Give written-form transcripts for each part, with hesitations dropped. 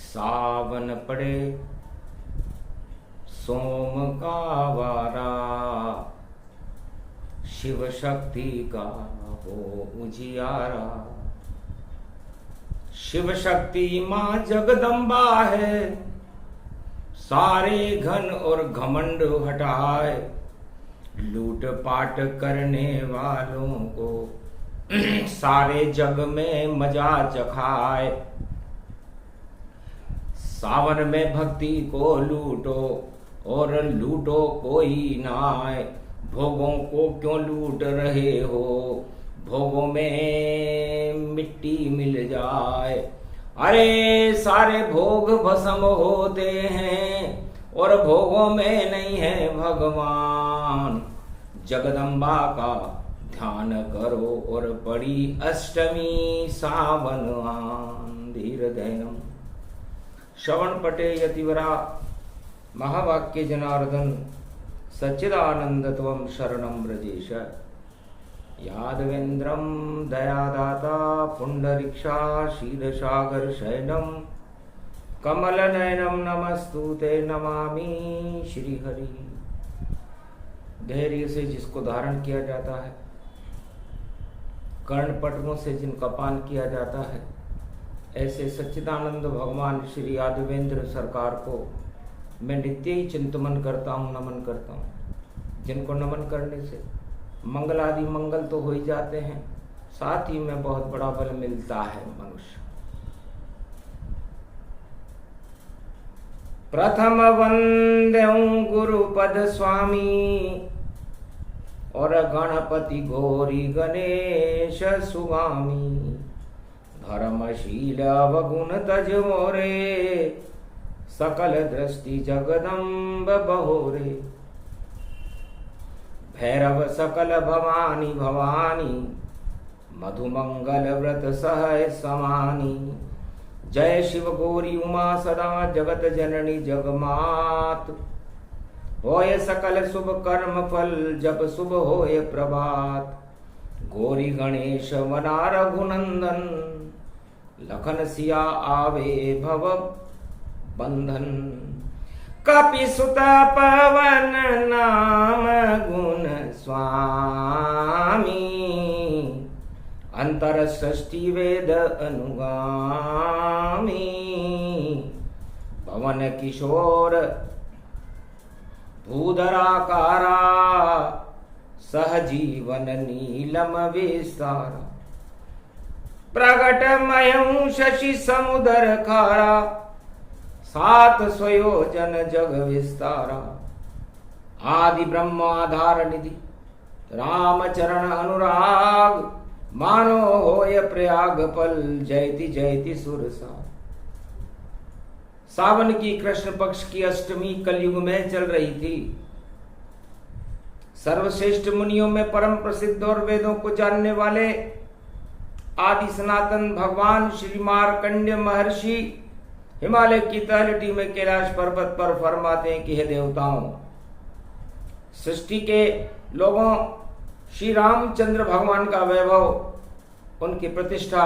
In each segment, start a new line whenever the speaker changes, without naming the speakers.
सावन पड़े सोम का वारा, शिव शक्ति का हो उजियारा। शिव शक्ति मां जगदम्बा है, सारे घन और घमंड हटाए, लूट पाट करने वालों को सारे जग में मजा चखाए। सावन में भक्ति को लूटो और लूटो कोई ना आए। भोगों को क्यों लूट रहे हो, भोगों में मिट्टी मिल जाए। अरे सारे भोग भस्म होते हैं और भोगों में नहीं है भगवान। जगदम्बा का ध्यान करो और पड़ी अष्टमी सावन धीर दैनम। श्रवण पटे यतिवरा महावाक्य जनार्दन सच्चिदानंदत्वं शरणं ब्रजेश। यादवेन्द्रं दयादाता पुंडरीक्षा शीलसागर शयनम, कमलनयनं नमस्तुते नमामि श्रीहरि। धैर्य से जिसको धारण किया जाता है, कर्णपटमों से जिनका पान किया जाता है, ऐसे सच्चिदानंद भगवान श्री यादवेंद्र सरकार को मैं नित्य ही चिंतन करता हूँ, नमन करता हूँ। जिनको नमन करने से मंगल आदि मंगल तो हो ही जाते हैं, साथ ही में बहुत बड़ा बल मिलता है मनुष्य। प्रथम वंद्यं गुरुपद स्वामी और गणपति गौरी गणेश सुगामी। धर्मशील अवगुण तज मोरे, सकल दृष्टि जगदम्ब बहोरे। भैरव सकल भवानी भवानी, मधुमंगल व्रत सह समानी। जय शिव गौरी उमा सदा जगत जननी जगमात। होय सकल शुभ कर्म फल जब शुभ होय प्रभात। गौरी गणेश वना रघुनंदन, लखन सिया आवे भव बंधन। कपि सुत पवन नाम गुण स्वामी। अंतर सृष्टि वेद अनुगामी। पवन किशोर भूधराकारा, सहजीवन नीलम विस्तारा। प्रगटमयं शशि समुदर खारा, सात स्वयोजन जग विस्तारा। आदि ब्रह्म आधार निधि, रामचरण अनुराग। मानो होय प्रयाग पल, जयति जयति सुरसा। सावन की कृष्ण पक्ष की अष्टमी कलयुग में चल रही थी। सर्वश्रेष्ठ मुनियों में परम प्रसिद्ध और वेदों को जानने वाले आदि सनातन भगवान श्री मार्कंडेय महर्षि हिमालय की तलहटी में कैलाश पर्वत पर फरमाते हैं कि हे देवताओं, सृष्टि के लोगों, श्री रामचंद्र भगवान का वैभव, उनकी प्रतिष्ठा,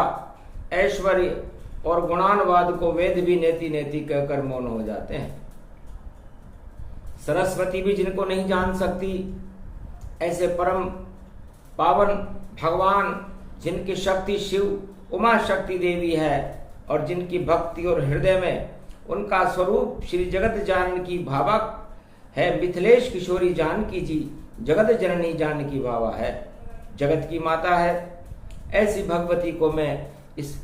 ऐश्वर्य और गुणानुवाद को वेद भी नेति नेति कहकर मौन हो जाते हैं। सरस्वती भी जिनको नहीं जान सकती, ऐसे परम पावन भगवान जिनकी शक्ति शिव उमा शक्ति देवी है और जिनकी भक्ति और हृदय में उनका स्वरूप श्री जगत जानकी भावा है। मिथिलेश किशोरी जानकी जी जगत जननी जानकी भावा है, जगत की माता है। ऐसी भगवती को मैं इस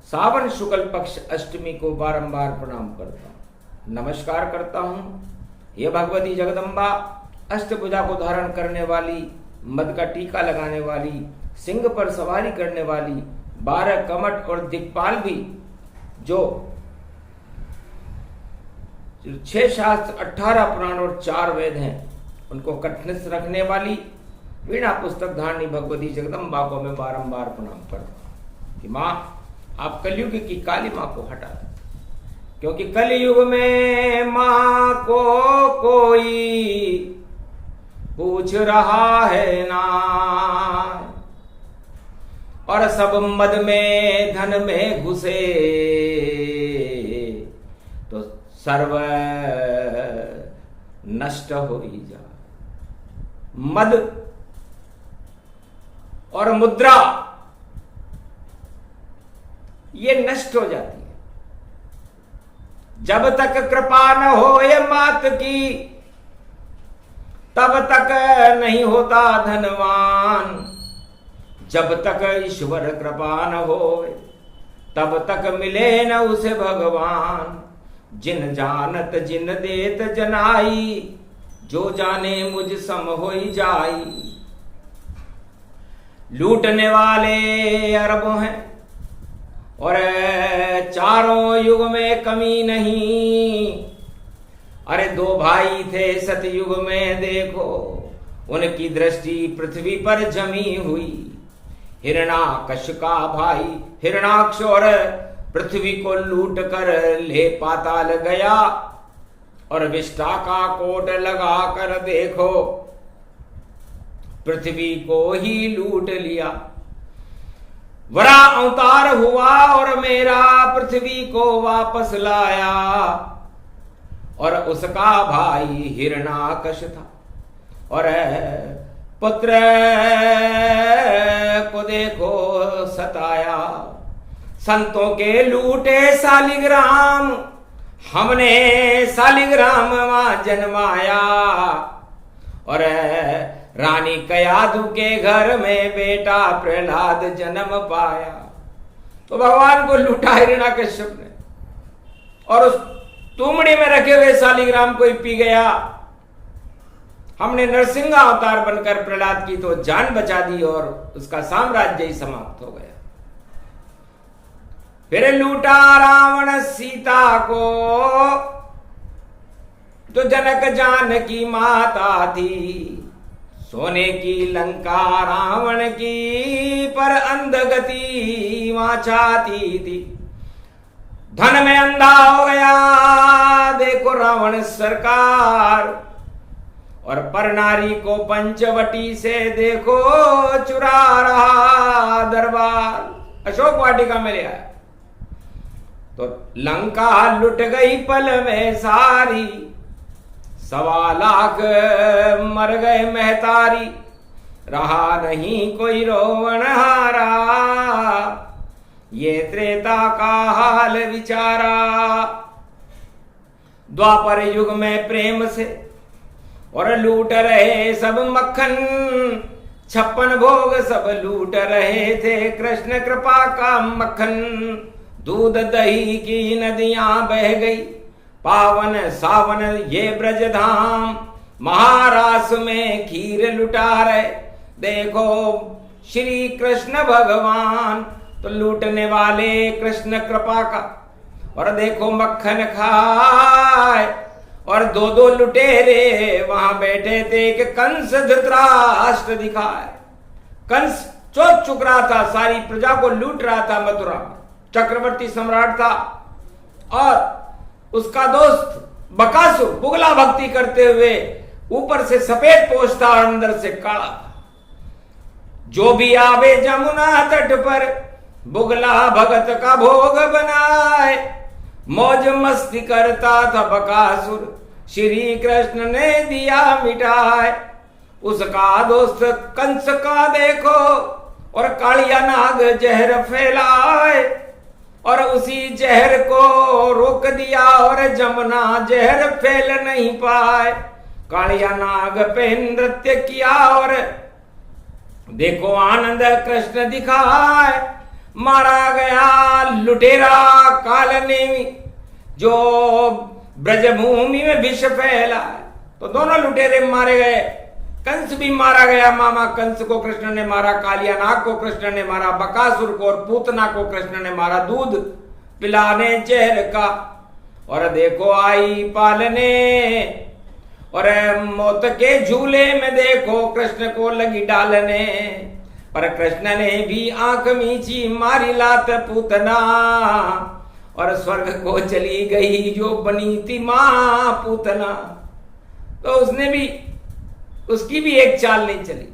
सावन शुक्ल पक्ष अष्टमी को बारंबार प्रणाम करता हूँ, नमस्कार करता हूँ। ये भगवती जगदम्बा अष्टभुजा को धारण करने वाली, मद का टीका लगाने वाली, सिंह पर सवारी करने वाली, 12 कमट और दिक्पाल भी, जो 6 शास्त्र, 18 पुराण और 4 वेद हैं, उनको कंठस्थ रखने वाली वीणा पुस्तक धारणी भगवती जगदम्बा को मैं बारंबार प्रणाम करता हूँ कि माँ आप कलयुग की काली माँ को हटा दें, क्योंकि कलयुग में माँ को कोई पूछ रहा है ना, और सब मद में धन में घुसे, सर्व नष्ट हो ही जा। मद और मुद्रा ये नष्ट हो जाती है। जब तक कृपा न हो ये मात की, तब तक नहीं होता धनवान। जब तक ईश्वर कृपा न हो, तब तक मिले न उसे भगवान। जिन जानत जिन देत जनाई, जो जाने मुझ सम होई जाई। लूटने वाले अरबों हैं और चारों युग में कमी नहीं। अरे दो भाई थे सतयुग में, देखो उनकी दृष्टि पृथ्वी पर जमी हुई। हिरणाकश का भाई हिरणाक्ष और पृथ्वी को लूट कर ले पाताल गया, और विष्ठा का कोट लगा कर देखो पृथ्वी को ही लूट लिया। वरा अवतार हुआ और मेरा पृथ्वी को वापस लाया, और उसका भाई हिरणाकश था। और पुत्र को देखो सताया। संतों के लूटे शालिग्राम, हमने शालिग्राम वहां जन्माया। और रानी कयाधु के घर में बेटा प्रहलाद जन्म पाया। तो भगवान को लूटा हिरण्याकश्यप ने, और उस तुमड़ी में रखे हुए शालिग्राम को ही पी गया। हमने नरसिंह अवतार बनकर प्रहलाद की तो जान बचा दी, और उसका साम्राज्य ही समाप्त हो गया। फिर लूटा रावण सीता को, जो जनक जानकी माता थी। सोने की लंका रावण की, पर अंधगति वहां चाहती थी। धन में अंधा हो गया देखो रावण सरकार, और पर नारी को पंचवटी से देखो चुरा रहा दरबार। अशोक वाटिका में ले आया तो लंका लुट गई पल में सारी। 1.25 लाख मर गए महतारी, रहा नहीं कोई रोवनहारा। ये त्रेता का हाल विचारा। द्वापर युग में प्रेम से और लूट रहे सब मक्खन। 56 भोग सब लूट रहे थे, कृष्ण कृपा का मक्खन। दूध दही की नदियां बह गई, पावन सावन ये ब्रजधाम। महारास में खीर लुटा रहे देखो श्री कृष्ण भगवान। तो लूटने वाले कृष्ण कृपा का, और देखो मक्खन खाए। और 2 लुटेरे वहां बैठे थे कि कंस धृतराष्ट्र दिखाए। कंस चौक चुक रहा था, सारी प्रजा को लूट रहा था। मथुरा चक्रवर्ती सम्राट था, और उसका दोस्त बकासुर बुगला भक्ति करते हुए ऊपर से सफेद पोष था और अंदर से काला था। जो भी आवे जमुना तट पर, बुगला भगत का भोग बनाए। मौज मस्ती करता था बकासुर, श्री कृष्ण ने दिया मिटाए। उसका दोस्त कंस का देखो, और कालिया नाग जहर फैलाए। और उसी जहर को रोक दिया, और जमुना जहर फैल नहीं पाए। कालिया नाग पे नृत्य किया, और देखो आनंद कृष्ण दिखाए। मारा गया लुटेरा कालनेमी, जो ब्रजभूमि में विष फैला। तो दोनों लुटेरे मारे गए। कंस भी मारा गया, मामा कंस को कृष्ण ने मारा, कालिया नाग को कृष्ण ने मारा, बकासुर को और पूतना को कृष्ण ने मारा दूध पिलाने जहर का। और देखो आई पालने, और मौत के झूले में देखो कृष्ण को लगी डालने। पर कृष्ण ने भी आंख मीची, मारी लात पूतना। और स्वर्ग को चली गई जो बनी थी मां पूतना। तो उसने भी, उसकी भी एक चाल नहीं चली।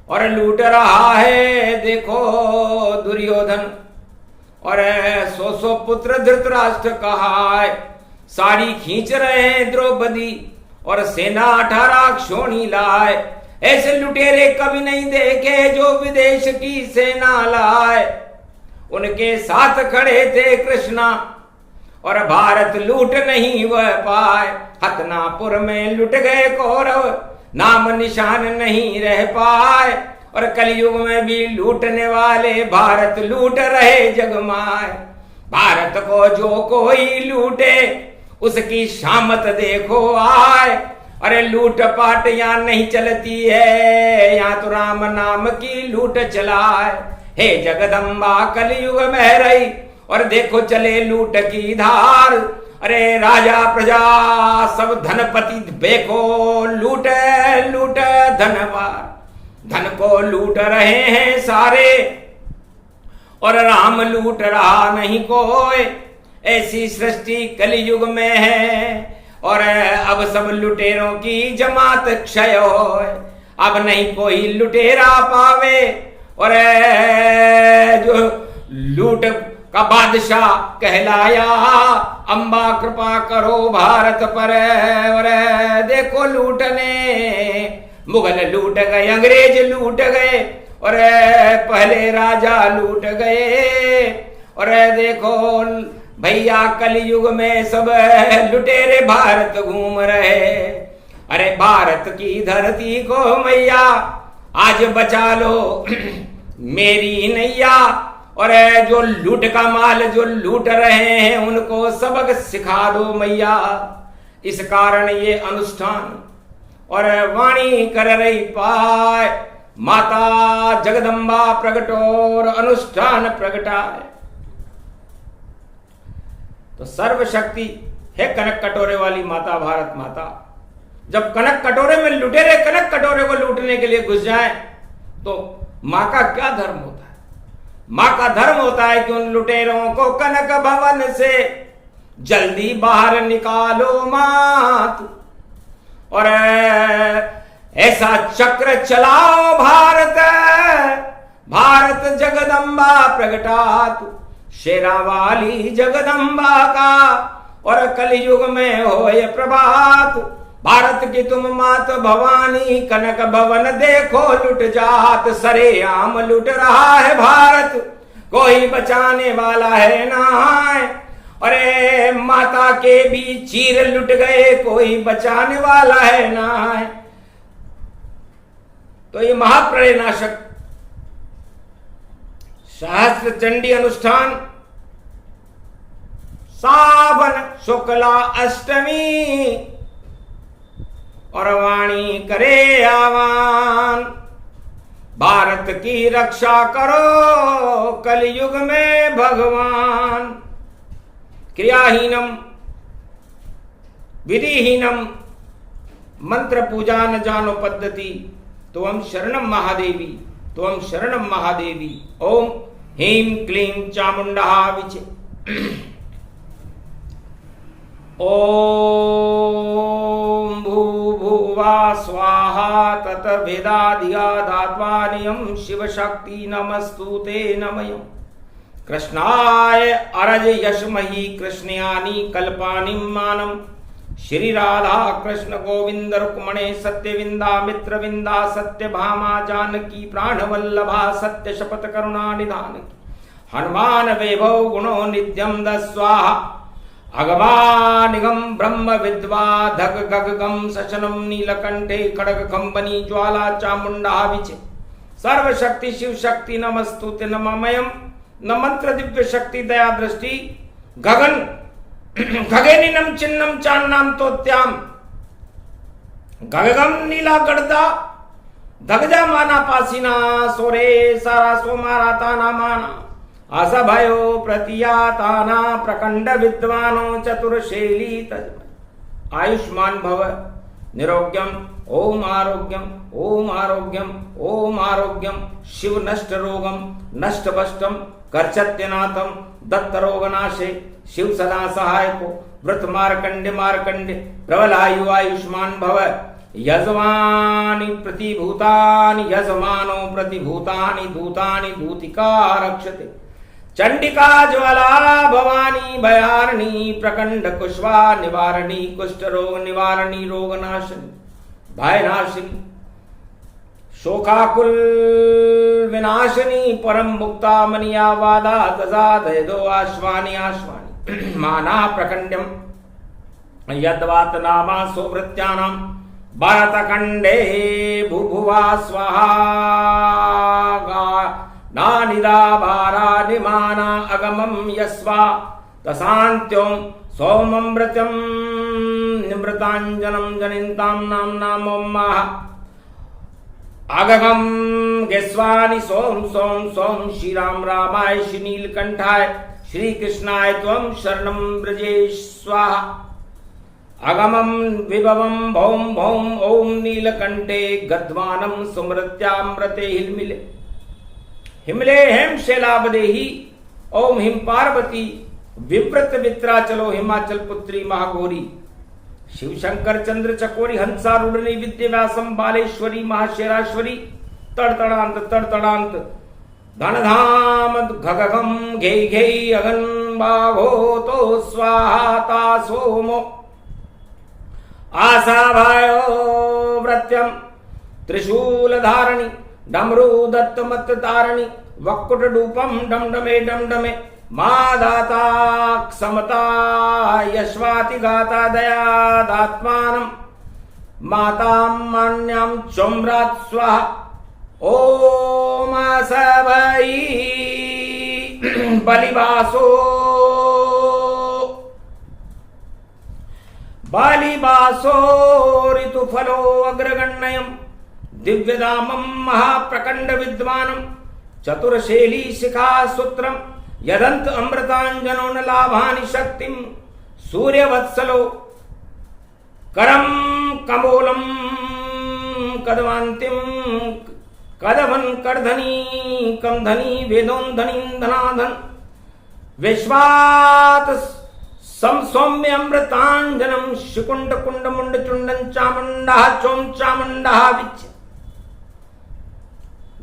और लूट रहा है देखो दुर्योधन, और 100 पुत्र धृतराष्ट्र कहा है। साड़ी खींच रहे हैं द्रौपदी और सेना 18 क्षोणी लाए। ऐसे लुटेरे कभी नहीं देखे जो विदेश की सेना लाए। उनके साथ खड़े थे कृष्णा और भारत लूट नहीं वह पाए। हतनापुर में लुट गए कौरव, नाम निशान नहीं रह पाए। और कलयुग में भी लूटने वाले भारत लूट रहे जगमाए। भारत को जो कोई लूटे उसकी शामत देखो आए। अरे लूट पाट यहाँ नहीं चलती है, यहाँ तो राम नाम की लूट चलाए। हे जगदम्बा कलयुग में रही और देखो चले लूट की धार। अरे राजा प्रजा सब धनपति देखो लूट लूट धनवार। धन को लूट रहे हैं सारे और राम लूट रहा नहीं कोई। ऐसी सृष्टि कलयुग में है और अब सब लुटेरों की जमात क्षय होए। अब नहीं कोई लुटेरा पावे और जो लूट का बादशाह कहलाया। अम्बा कृपा करो भारत पर। और देखो लूटने मुगल लूट गए, अंग्रेज लूट गए और पहले राजा लूट गए। और देखो भैया कलयुग में सब लुटेरे भारत घूम रहे। अरे भारत की धरती को मैया आज बचा लो मेरी नैया। और जो लूट का माल जो लूट रहे हैं उनको सबक सिखा दो मैया। इस कारण ये अनुष्ठान और वाणी कर रही पाए। माता जगदम्बा प्रगटो और अनुष्ठान प्रगटाए। तो सर्वशक्ति है कनक कटोरे वाली माता भारत माता। जब कनक कटोरे में लुटेरे कनक कटोरे को लूटने के लिए घुस जाए तो मां का क्या धर्म होता है? मां का धर्म होता है कि उन लुटेरों को कनक भवन से जल्दी बाहर निकालो मात। और ऐसा चक्र चलाओ भारत, भारत जगदम्बा प्रगटात। शेरा वाली जगदम्बा का और कलयुग में होए प्रभात। भारत की तुम मात भवानी, कनक भवन देखो लुट जात। सरेआम लुट रहा है भारत, कोई बचाने वाला है ना। अरे माता के भी चीर लुट गए, कोई बचाने वाला है ना। तो ये महाप्रलय नाशक सहस्त्र चंडी अनुष्ठान सावन शुक्ला अष्टमी और वाणी करे आवान। भारत की रक्षा करो कलयुग में भगवान। क्रियाहीनम विधिहीनम मंत्र पूजा न जानो पद्धति, तो हम शरणम महादेवी, तो हम शरणम महादेवी। ओम ह्रीं क्लीं चामुंडा विचे। ओम भूभुवा स्वाहा ततभिदाधिया धात्वानियम शिव शक्ति नमस्तुते नमयम्। कृष्णाय अरज यशमहि कृष्णयानि कल्पानि मानम। श्री राधा कृष्ण गोविंद रुक्मणे सत्यविंदा मित्रविंदा सत्यभामा जानकी प्राणवल्लभा सत्य शपथ करुणा निधान की। हनुमान वैभव गुणो नित्यम दस्वाहा। अगमानिगम ब्रह्म विद्वा धग गग गम सचनम नीलकंठे खड़ग कंबनी ज्वाला चामुंडा विचे। सर्वशक्ति शिव शक्ति नमस्तुते नममयम। न मंत्र दिव्य शक्ति दया दृष्टि गगन गगनिनम चिन्नम चान्नाम तोत्याम। गगगम नीला गड़दा धगजा माना पासीना सोरे सारा सोमारा ताना माना। असभयो प्रतियाताना प्रकंड विद्वानो चतुर्शैली तज। आयुष्मान भव निरोग्यम ओम आरोग्यम ओम आरोग्यम ओम आरोग्यम। शिव नष्ट रोगम नष्ट वष्टम कर्चत्यनाथम दत्त रोगनाशे। शिव सदा सहायको व्रत मार्कंडे मार्कंडे प्रबल आयु आयुष्मान भव। यजमानि प्रतिभूतानि यजमानो प्रतिभूतानि दूतानि दूतिका रक्षते। चंडिका ज्वाला भवानी भयारिणी प्रकंड कुष्वा निवारणी कुष्ठ रोग निवारणी रोग नाशिनी भय नाशिनी शोकाकुल विनाशिनी परम मुक्ता मनिया वादा तजा दो आश्वानी आश्वानी माना प्रकंडम यद्वात नामा सोवृत्यानाम भरतखंडे भुभुवा स्वाहा नानिदा भारा निमाना अगमम यस्वा तसान्त्यों सोममृतम निमृतांजनम जनिताम नाम नामो महा आगमम गेस्वानि सोम सोम सोम श्री राम रामाय श्री नीलकंठाय श्री कृष्णाय त्वं शरणं व्रजेश स्वाहा अगमम विभवम भौम भौम ओम नीलकंठे गद्वानम सुमृत्यामृते हिलमिले हिमले हेम शैलाबदेही ओम हिम पार्वती विव्रत वित्राचलो हिमाचल पुत्री महागौरी शिव शंकर चंद्र चकोरी हंसारूढ़नी विद्याव्यासम बालेश्वरी महाशेराश्वरी तड़तड़ांत धनधाम घगम घे घे अगन बाघो तो स्वाहा ता सोमो आशा भायो व्रत्यम त्रिशूल धारणी डमरू दत्त मत तारणी वक्कुट डूपम डमडमे डमडमे मादाता क्षमता यश्वाति गाता दया दात्मानं मातां मान्यां चोम्रात् स्वाहा ओम सभई बलिवासो बालिबासो ऋतुफलो अग्रगण्यम दिव्यदामं महाप्रकंड विद्वानं चतुरशैली शिखा सूत्रम यदंत अमृतांजनो न लाभानि शक्तिम सूर्यवत्सलो करम कमोलम कदवांतिम कदवन करधनी कमधनी वेदोंधनी धनाधन विश्वात सम सौम्य अमृतांजनम शिकुंड कुंड मुंड चुंडन चामुंडा चोम चामुंडा विच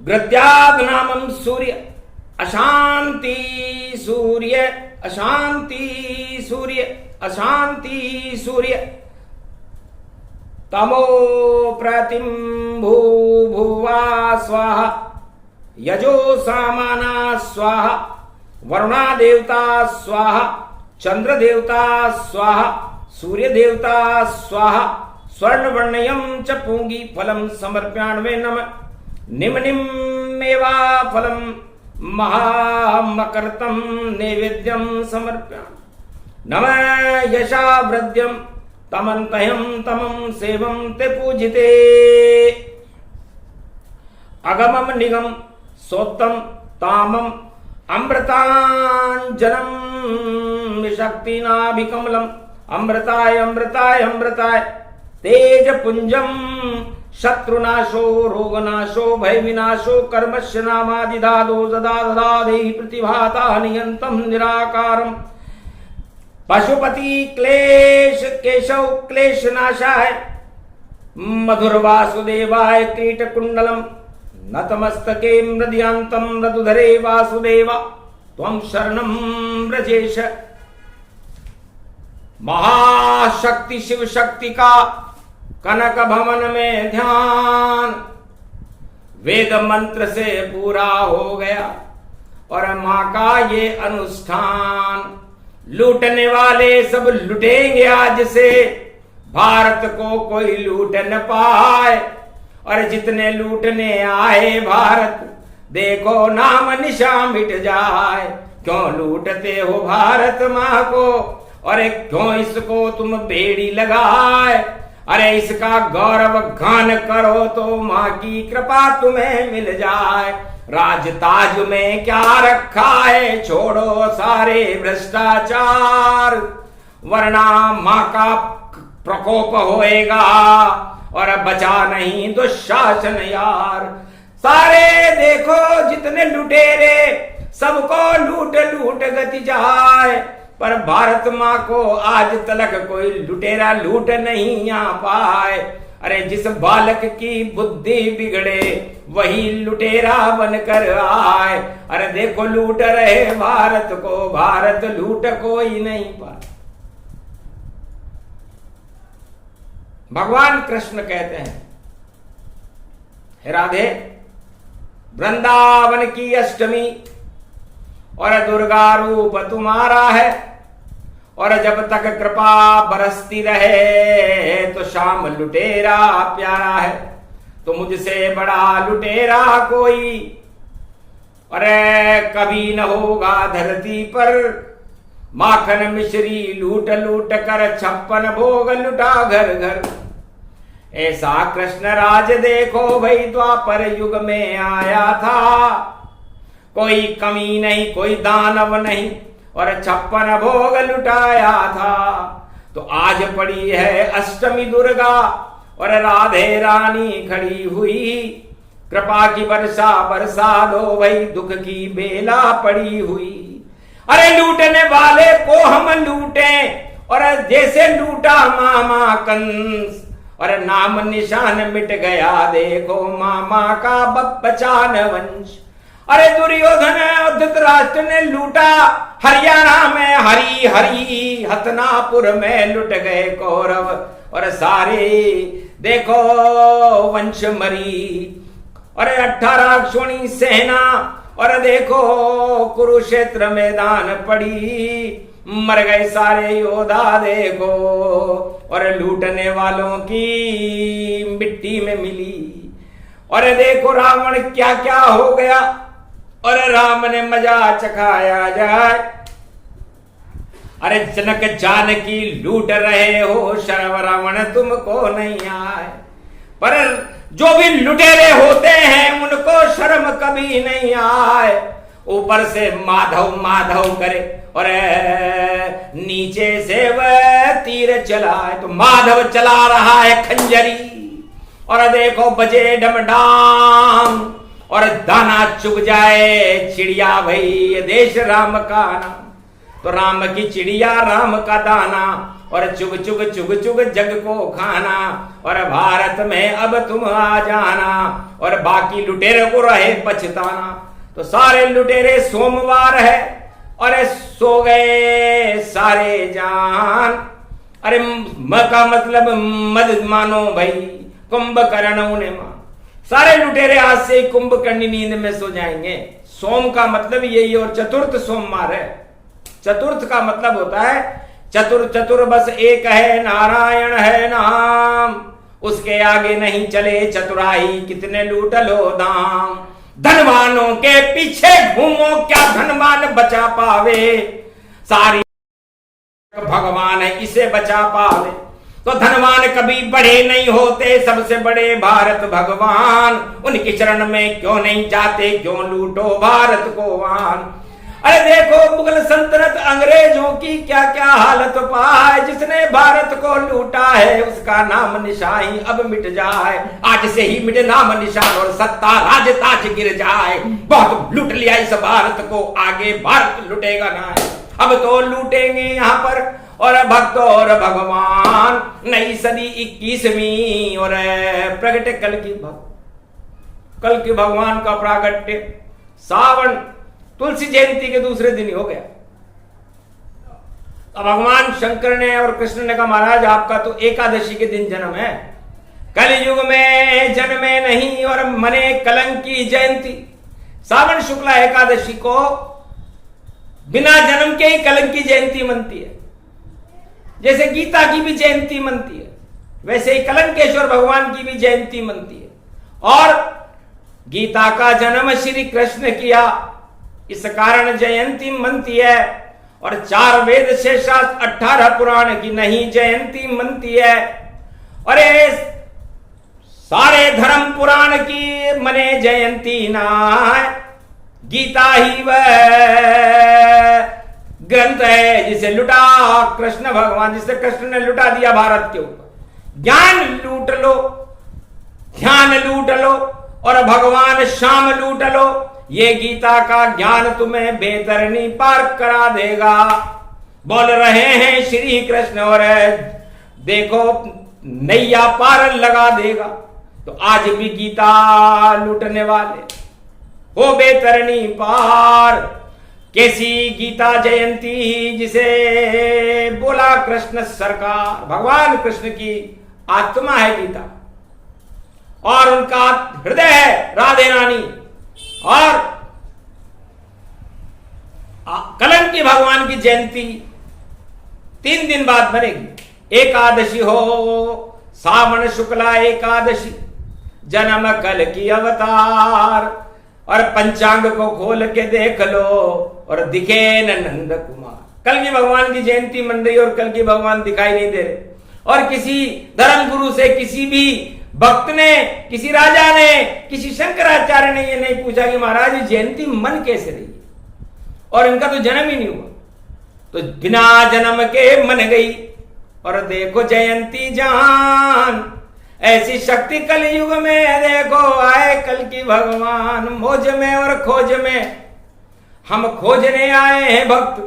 गृद्याद नामम सूर्य अशांति सूर्य अशांति सूर्य अशांति सूर्य तमो प्रतिम भूभुवा स्वाहा यजो सामाना स्वाहा वरुणा देवता स्वाहा चंद्र देवता स्वाहा सूर्य देवता स्वाहा स्वर्ण वर्णयम च पूंगी फलम समर्प्याण्वे नमः निम निमेवा फलम महामकर्तम नैवेद्यम समर्प्यामि नमः यशावृद्यम तमन्तयं तमं सेवं ते पूजिते अगमम निगम सोत्तम तामम अमृतांजनम विशक्तिनाभिकमलम अमृताय अमृताय अमृताय तेज पुंजम शत्रुनाशो रोगनाशो भय विनाशो कर्मस्य नामादिदादो ददादे प्रतिभाता नियंतम निराकारम पशुपति क्लेश केशव क्लेश नाशाय मधुर वासुदेवाय कीट कुंडलम नतमस्तके मृदयांतम मृदुधरे वासुदेव त्वं शरणं व्रजेश महाशक्ति शिव शक्ति का कनक भवन में ध्यान वेद मंत्र से पूरा हो गया और मां का ये अनुष्ठान लूटने वाले सब लुटेंगे आज से भारत को कोई लूट न पाए और जितने लूटने आए भारत देखो नाम निशा मिट जाए क्यों लूटते हो भारत माँ को और क्यों इसको तुम बेड़ी लगाए अरे इसका गौरव गान करो तो माँ की कृपा तुम्हें मिल जाए राजताज में क्या रखा है छोड़ो सारे भ्रष्टाचार वरना माँ का प्रकोप होएगा और बचा नहीं दुशासन यार सारे देखो जितने लुटेरे सबको लूट लूट गति जाए पर भारत माँ को आज तलक कोई लुटेरा लूट नहीं आ पाए अरे जिस बालक की बुद्धि बिगड़े वही लुटेरा बनकर आए। अरे देखो लूट रहे भारत को, भारत लूट कोई नहीं पाए। भगवान कृष्ण कहते हैं, हे राधे, वृंदावन की अष्टमी और दुर्गा रूप तुम्हारा है, और जब तक कृपा बरसती रहे तो शाम लुटेरा प्यारा है। तो मुझसे बड़ा लुटेरा कोई अरे कभी न होगा धरती पर। माखन मिश्री लूट लूट कर 56 भोग लुटा घर घर। ऐसा कृष्ण राज देखो भाई द्वापर युग में आया था। कोई कमी नहीं, कोई दानव नहीं, और 56 भोग लुटाया था। तो आज पड़ी है अष्टमी दुर्गा और राधे रानी खड़ी हुई। कृपा की वर्षा बरसा दो भाई, दुख की बेला पड़ी हुई। अरे लूटने वाले को हम लूटे, और जैसे लूटा मामा कंस, और नाम निशान मिट गया देखो मामा का बच्चान वंश। अरे दुर्योधन और धृतराष्ट्र ने लूटा हरियाणा में हरी हरी, हतनापुर में लुट गए कौरव और सारे देखो वंश मरी। और 18 अक्षोणी सेना, और देखो कुरुक्षेत्र मैदान पड़ी, मर गए सारे योद्धा देखो, और लूटने वालों की मिट्टी में मिली। और देखो रावण क्या क्या हो गया, और राम ने मजा चखाया जाए। अरे जनक जानकी लूट रहे हो, शर्म रावण तुमको नहीं आए। पर जो भी लुटेरे होते हैं उनको शर्म कभी नहीं आए। ऊपर से माधव माधव करे और नीचे से वह तीर चलाए। तो माधव चला रहा है खंजरी, और देखो बजे डमडाम, और दाना चुग जाए चिड़िया भाई, ये देश राम का नाम। तो राम की चिड़िया राम का दाना, और चुग चुग चुग चुग जग को खाना। और भारत में अब तुम आ जाना, और बाकी लुटेरे को रहे पछताना। तो सारे लुटेरे सोमवार है, और सो गए सारे जान। अरे म का मतलब मद मानो भाई, कुंभकर्ण उन्हें मान। सारे लुटेरे आज से कुंभकर्णी नींद में सो जाएंगे। सोम का मतलब यही, और चतुर्थ सोमवार है। चतुर्थ का मतलब होता है चतुर, चतुर बस एक है, नारायण है नाम, उसके आगे नहीं चले चतुराई, कितने लूट लो दाम। धनवानों के पीछे घूमो, क्या धनवान बचा पावे, सारी भगवान है इसे बचा पावे। तो धनवान कभी बड़े नहीं होते, सबसे बड़े भारत भगवान। उनकी चरण में क्यों नहीं जाते, क्यों लूटो भारत को वान। अरे देखो मुगल सल्तनत अंग्रेजों की क्या क्या हालत पाए। जिसने भारत को लूटा है उसका नाम निशान अब मिट जाए। आज से ही मिटे नाम निशान, और सत्ता राज ताज गिर जाए। बहुत लूट लिया इस भारत को, आगे भारत लुटेगा ना। अब तो लूटेंगे यहाँ पर और भक्त और भगवान। नई सदी 21वीं, और प्रगट कल की भगवान का प्रागट्य सावन तुलसी जयंती के दूसरे दिन ही हो गया। तो भगवान शंकर ने और कृष्ण ने कहा, महाराज आपका तो एकादशी के दिन जन्म है, कलयुग में जन्मे नहीं और मने कलंक की जयंती। सावन शुक्ला एकादशी को बिना जन्म के ही कलंक की जयंती मनती है। जैसे गीता की भी जयंती मनती है, वैसे ही कलंकेश्वर भगवान की भी जयंती मनती है। और गीता का जन्म श्री कृष्ण किया, इस कारण जयंती मनती है। और 4 वेद से 18 पुराण की नहीं जयंती मनती है। और सारे धर्म पुराण की मने जयंती ना, गीता ही वह ग्रंथ है जिसे लुटा कृष्ण भगवान, जिसे कृष्ण ने लुटा दिया भारत के ऊपर। ज्ञान लूट लो, ध्यान लूट लो, और भगवान श्याम लूट लो। ये गीता का ज्ञान तुम्हें बेतरनी पार करा देगा। बोल रहे हैं श्री कृष्ण। और देखो नैया पार लगा देगा। तो आज भी गीता लूटने वाले हो बेतरनी पार। कैसी गीता जयंती जिसे बोला कृष्ण सरकार। भगवान कृष्ण की आत्मा है गीता और उनका हृदय है राधे रानी। और कलंकी भगवान की जयंती 3 दिन बाद बनेगी। एकादशी हो, सावन शुक्ला एकादशी, जन्म कल की अवतार। और पंचांग को खोल के देख लो और दिखे न नंद कुमार। कल की भगवान की जयंती मन रही और कल की भगवान दिखाई नहीं दे रहे। और किसी धर्म गुरु से, किसी भी भक्त ने, किसी राजा ने, किसी शंकराचार्य ने ये नहीं पूछा कि महाराज जयंती मन कैसे रही, और इनका तो जन्म ही नहीं हुआ। तो बिना जन्म के मन गई। और देखो जयंती जान, ऐसी शक्ति कलयुग में देखो आए कल की भगवान। मौज में और खोज में हम खोजने आए हैं भक्त,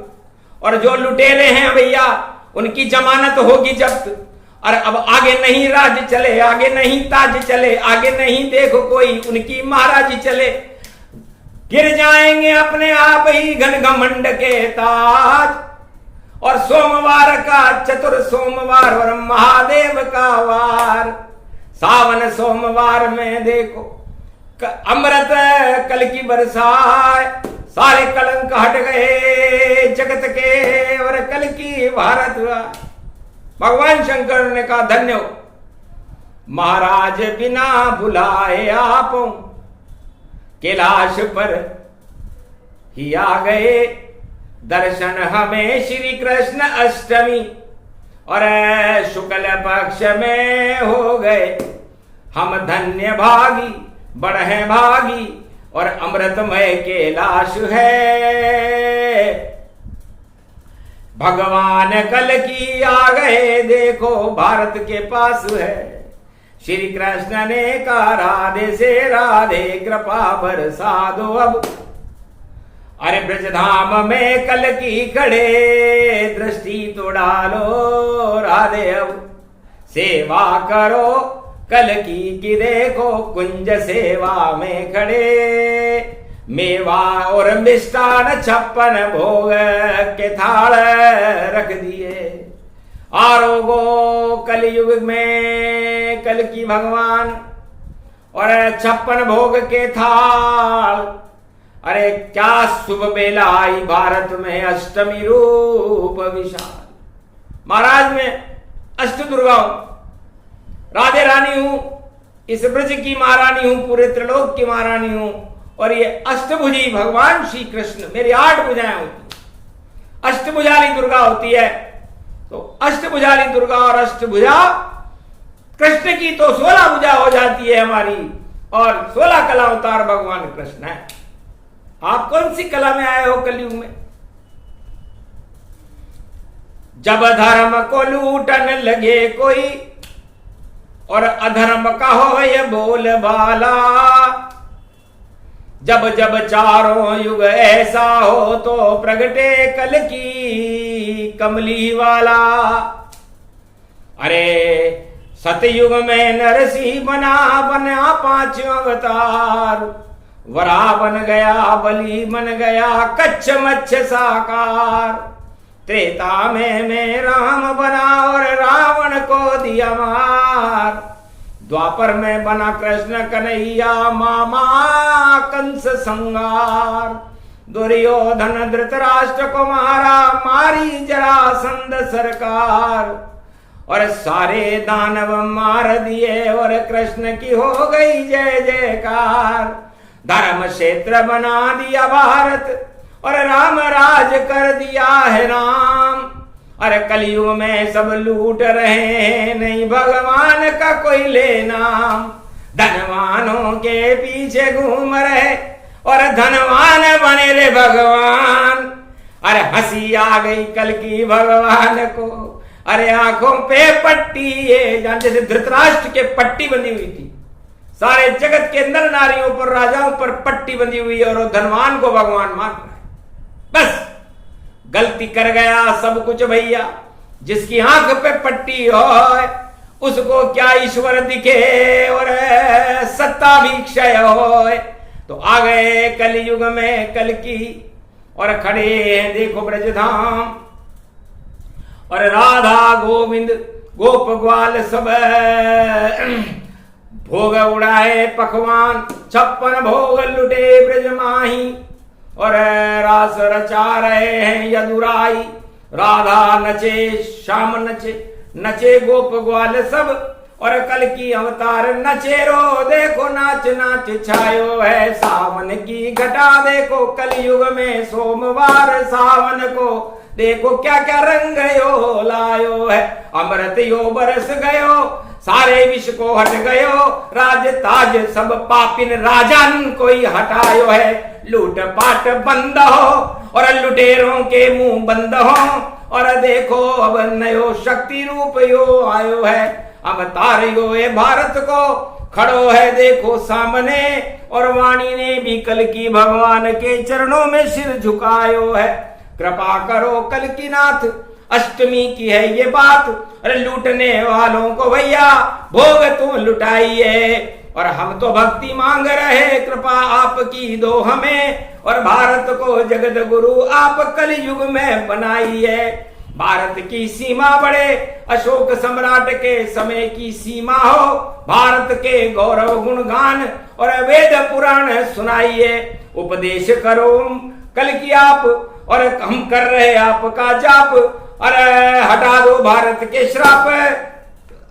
और जो लुटेरे हैं भैया उनकी जमानत होगी जब्त। और अब आगे नहीं राज चले, आगे नहीं ताज चले, आगे नहीं देखो कोई उनकी महाराजी चले। गिर जाएंगे अपने आप ही घन घमंड के ताज। और सोमवार का चतुर सोमवार और महादेव का वार। सावन सोमवार में देखो अमृत कल की बरसाए। सारे कलंक हट गए जगत के और कल की भारत। भगवान शंकर ने कहा धन्य हो महाराज, बिना बुलाए आप कैलाश पर ही आ गए। दर्शन हमें श्री कृष्ण अष्टमी और शुक्ल पक्ष में हो गए। हम धन्य भागी बढ़े भागी और अमृतमय कैलाश है। भगवान कल की आ गए देखो भारत के पास है। श्री कृष्ण ने कहा राधे से राधे कृपा बरसा दो अब। अरे ब्रजधाम में कल की खड़े दृष्टि तो डालो राधे अब। सेवा करो कल की देखो कुंज सेवा में खड़े। मेवा और मिष्टान 56 भोग के थाल रख दिए। आरोगो कलयुग में कल की भगवान और 56 भोग के थाल। अरे क्या शुभ बेला आई भारत में अष्टमी रूप विशाल। महाराज में अष्ट दुर्गा हूं, राधे रानी हूं, इस ब्रज की महारानी हूं, पूरे त्रिलोक की महारानी हूं। और ये अष्टभुजी भगवान श्री कृष्ण मेरी 8 भुजाएं होती, अष्टभुजाली दुर्गा होती है। तो अष्टभुजाली दुर्गा और अष्टभुजा कृष्ण की तो 16 भुजा हो जाती है हमारी। और 16 कला अवतार भगवान कृष्ण है। आप कौन सी कला में आए हो कलयुग में? जब धर्म को लूटन लगे कोई और अधर्म का हो ये बोल बाला। जब जब चारों युग ऐसा हो तो प्रगटे कल की कमली वाला। अरे सतयुग में नरसिंह बना 5 अवतार। वरा बन गया, बलि बन गया, कच्छ मच्छ साकार। त्रेता में राम बना और रावण को दिया मार। द्वापर में बना कृष्ण कन्हैया, मामा कंस संगार। दुर्योधन धृतराष्ट्र को मारा, मारी जरासंध सरकार। और सारे दानव मार दिए और कृष्ण की हो गई जय जयकार। धर्म क्षेत्र बना दिया भारत और राम राज कर दिया है राम। अरे कलयुग में सब लूट रहे हैं, नहीं भगवान का कोई लेना। धनवानों के पीछे घूम रहे और धनवान बने रे भगवान। अरे हंसी आ गई कल की भगवान को। अरे आंखों पे पट्टी, ये जानते थे धृतराष्ट्र के पट्टी बंधी हुई थी। सारे जगत के अंदर नारियों पर राजाओं पर पट्टी बंधी हुई है और धनवान को भगवान मान रहा है। बस गलती कर गया सब कुछ भैया। जिसकी आंख पे पट्टी हो उसको क्या ईश्वर दिखे और सत्ता भी क्षय होए। तो आ गए कलयुग में कल की और खड़े हैं देखो ब्रजधाम और राधा गोविंद गोप ग्वाल सब भोग उड़ाए पकवान 56 भोग लुटे ब्रज माही और रास रचा रहे हैं यदुराई। राधा नचे श्याम नचे नचे गोप ग्वाल सब और कल की अवतार नचे रो देखो नाच नाच छायो है सावन की घटा देखो कलयुग में सोमवार सावन को देखो क्या क्या रंग यो लायो है अमृत यो बरस गयो सारे विश्व को हट गयो राज ताज सब पापिन राजन कोई हटायो है लूट पाट बंद हो और लुटेरों के मुंह बंद हो और देखो अब नयो शक्ति रूप यो आयो है अवतार यो है भारत को खड़ो है देखो सामने और वाणी ने भी कल की भगवान के चरणों में सिर झुकायो है कृपा करो कल की नाथ अष्टमी की है ये बात अरे लूटने वालों को भैया भोग तुम लुटाइए और हम तो भक्ति मांग रहे कृपा आपकी दो हमें और भारत को जगत गुरु आप कल युग में बनाइए। भारत की सीमा बड़े अशोक सम्राट के समय की सीमा हो भारत के गौरव गुणगान और वेद पुराण सुनाइए उपदेश करो कल की आप और हम कर रहे आपका जाप अरे हटा दो भारत के श्राप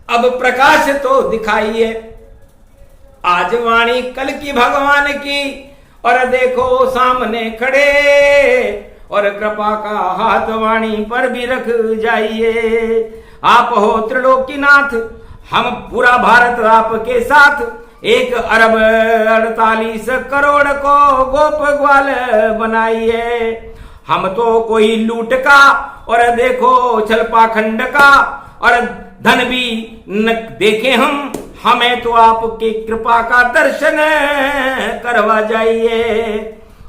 अब प्रकाश तो दिखाइए। आज वाणी कल की भगवान की और देखो सामने खड़े और कृपा का हाथ वाणी पर भी रख जाइए। आप हो त्रिलोकीनाथ हम पूरा भारत आपके साथ 1 अरब 48 करोड़ को गोप ग्वाल बनाइए। हम तो कोई लूट का और देखो छल पाखंड का और धन भी न देखे हम हमें तो आपकी कृपा का दर्शन करवा जाइए।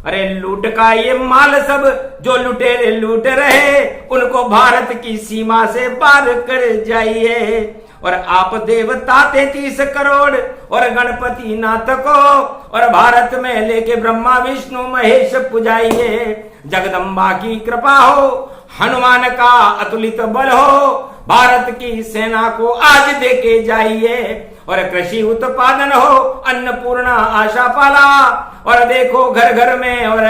अरे लूट का ये माल सब जो लुटेरे लूट रहे उनको भारत की सीमा से पार कर जाइए। और आप देवता 33 करोड़ और गणपति नाथ को और भारत में लेके ब्रह्मा विष्णु महेश पुजाइए। जगदम्बा की कृपा हो हनुमान का अतुलित बल हो भारत की सेना को आज देके जाइए। और कृषि उत्पादन हो अन्नपूर्णा आशा पाला और देखो घर घर में और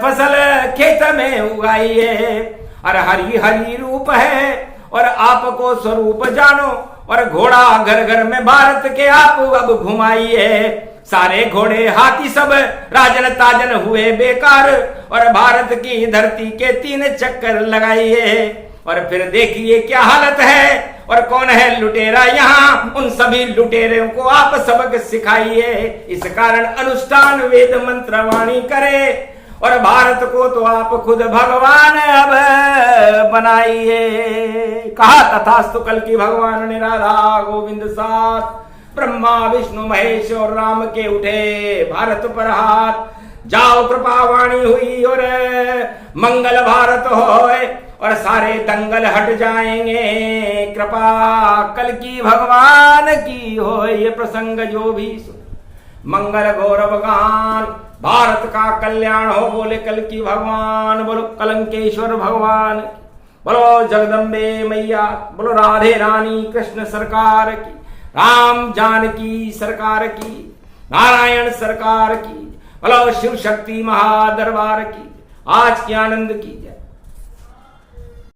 फसल खेत में उगाइए। और हरी हरी रूप है और आपको स्वरूप जानो और घोड़ा घर घर में भारत के आप अब घुमाइए। सारे घोड़े हाथी सब राजन ताजन हुए बेकार और भारत की धरती के 3 चक्कर लगाइए। और फिर देखिए क्या हालत है और कौन है लुटेरा यहाँ उन सभी लुटेरों को आप सबक सिखाइए। इस कारण अनुष्ठान वेद मंत्र वाणी करे और भारत को तो आप खुद भगवान अब बनाइए। कहा तथास्तु कल की भगवान ने राधा गोविंद साथ ब्रह्मा विष्णु महेश और राम के उठे भारत पर हाथ जाओ कृपा वाणी हुई और मंगल भारत होए और सारे दंगल हट जाएंगे कृपा कल की भगवान की हो। ये प्रसंग जो भी मंगल गौरव गान भारत का कल्याण हो बोले कल की भगवान बोलो कलंकेश्वर भगवान बोलो जगदम्बे मैया बोलो राधे रानी कृष्ण सरकार की राम जानकी सरकार की नारायण सरकार की बोलो शिव शक्ति महादरबार की आज की आनंद की जय।